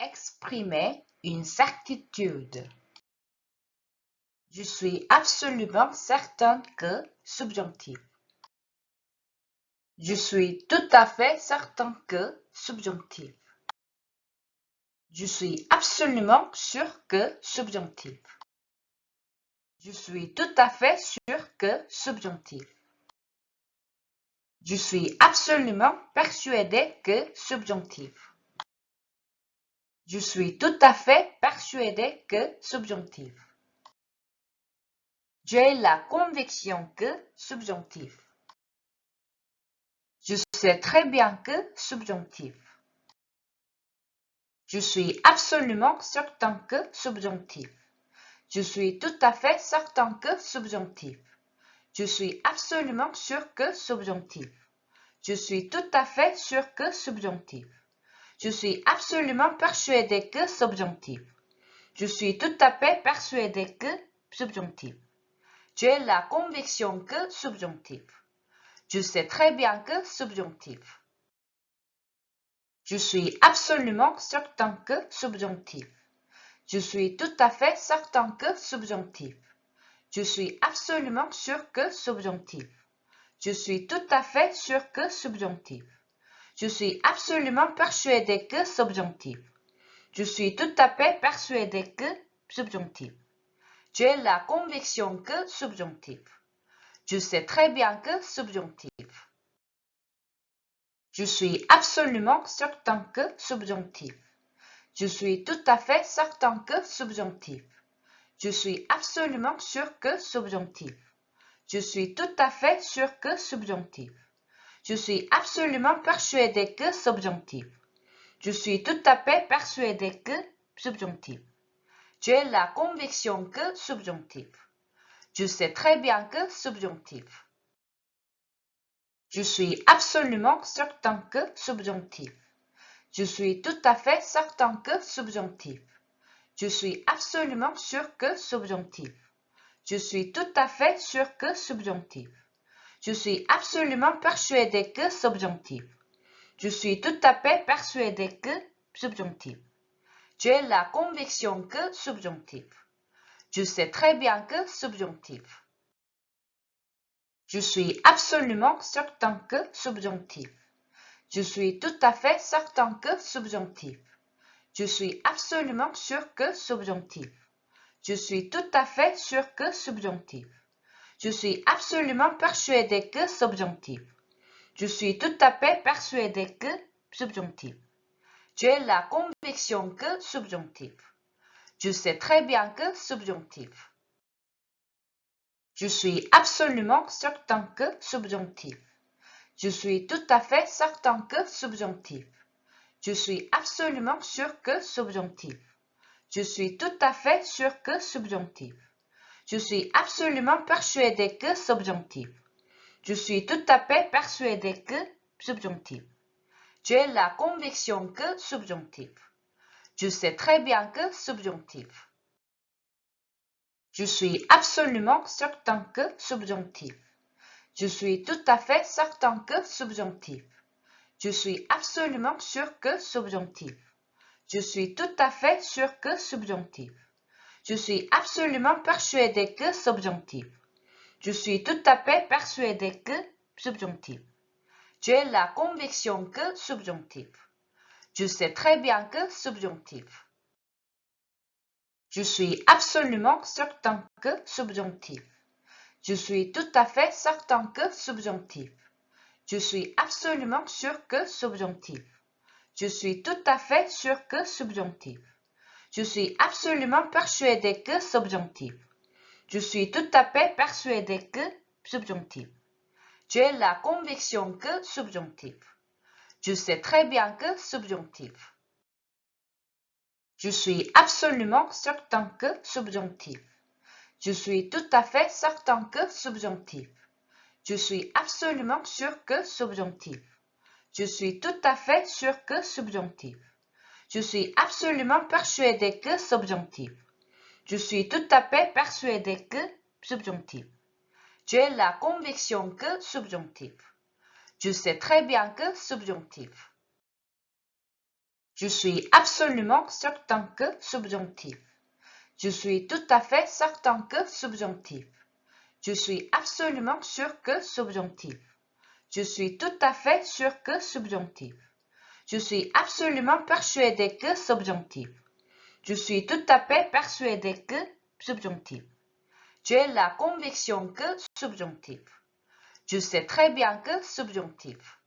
Exprimer une certitude. Je suis absolument certain que, subjonctif. Je suis tout à fait certain que, subjonctif. Je suis absolument sûr que, subjonctif. Je suis tout à fait sûr que, subjonctif. Je suis absolument persuadé que, subjonctif. Je suis tout à fait persuadé que, subjonctif. J'ai la conviction que, subjonctif. Je sais très bien que, subjonctif. Je suis absolument certain que, subjonctif. Je suis tout à fait certain que, subjonctif. Je suis absolument sûr que, subjonctif. Je suis tout à fait sûr que, subjonctif. Je suis absolument persuadé que, subjonctif. Je suis tout à fait persuadé que, subjonctif. J'ai la conviction que, subjonctif. Je sais très bien que, subjonctif. Je suis absolument certain que, subjonctif. Je suis tout à fait certain que, subjonctif. Je suis absolument sûr que, subjonctif. Je suis tout à fait sûr que, subjonctif. Je suis absolument persuadé que, subjonctif. Je suis tout à fait persuadé que, subjonctif. J'ai la conviction que, subjonctif. Je sais très bien que, subjonctif. Je suis absolument certain que, subjonctif. Je suis tout à fait certain que, subjonctif. Je suis absolument sûr que, subjonctif. Je suis tout à fait sûr que, subjonctif. Je suis absolument persuadé que, subjonctif. Je suis tout à fait persuadé que, subjonctif. J'ai la conviction que, subjonctif. Je sais très bien que, subjonctif. Je suis absolument certain que, subjonctif. Je suis tout à fait certain que, subjonctif. Je suis absolument sûr que, subjonctif. Je suis tout à fait sûr que, subjonctif. Je suis absolument persuadé que, subjonctif. Je suis tout à fait persuadé que, subjonctif. J'ai la conviction que, subjonctif. Je sais très bien que, subjonctif. Je suis absolument certain que, subjonctif. Je suis tout à fait certain que, subjonctif. Je suis absolument sûr que, subjonctif. Je suis tout à fait sûr que, subjonctif. Je suis absolument persuadé que, subjonctif. Je suis tout à fait persuadé que, subjonctif. J'ai la conviction que, subjonctif. Je sais très bien que, subjonctif. Je suis absolument certain que, subjonctif. Je suis tout à fait certain que, subjonctif. Je suis absolument sûr que, subjonctif. Je suis tout à fait sûr que, subjonctif. Je suis absolument persuadé que, subjonctif. Je suis tout à fait persuadé que, subjonctif. J'ai la conviction que, subjonctif. Je sais très bien que, subjonctif. Je suis absolument certain que, subjonctif. Je suis tout à fait certain que, subjonctif. Je suis absolument sûr que, subjonctif. Je suis tout à fait sûr que, subjonctif. Je suis absolument persuadé que, subjonctif. Je suis tout à fait persuadé que, subjonctif. J'ai la conviction que, subjonctif. Je sais très bien que, subjonctif. Je suis absolument certain que, subjonctif. Je suis tout à fait certain que, subjonctif. Je suis absolument sûr que, subjonctif. Je suis tout à fait sûr que, subjonctif. Je suis absolument persuadé que, subjonctif. Je suis tout à fait persuadé que, subjonctif. J'ai la conviction que, subjonctif. Je sais très bien que, subjonctif. Je suis absolument certain que, subjonctif. Je suis tout à fait certain que, subjonctif. Je suis absolument sûr que, subjonctif. Je suis tout à fait sûr que, subjonctif. Je suis absolument persuadé que, subjonctif. Je suis tout à fait persuadé que, subjonctif. J'ai la conviction que, subjonctif. Je sais très bien que, subjonctif. Je suis absolument certain que subjonctif. Je suis tout à fait certain que subjonctif. Je suis absolument sûr que subjonctif. Je suis tout à fait sûr que subjonctif. Je suis absolument persuadé que subjonctif. Je suis tout à fait persuadé que subjonctif. J'ai la conviction que subjonctif. Je sais très bien que subjonctif.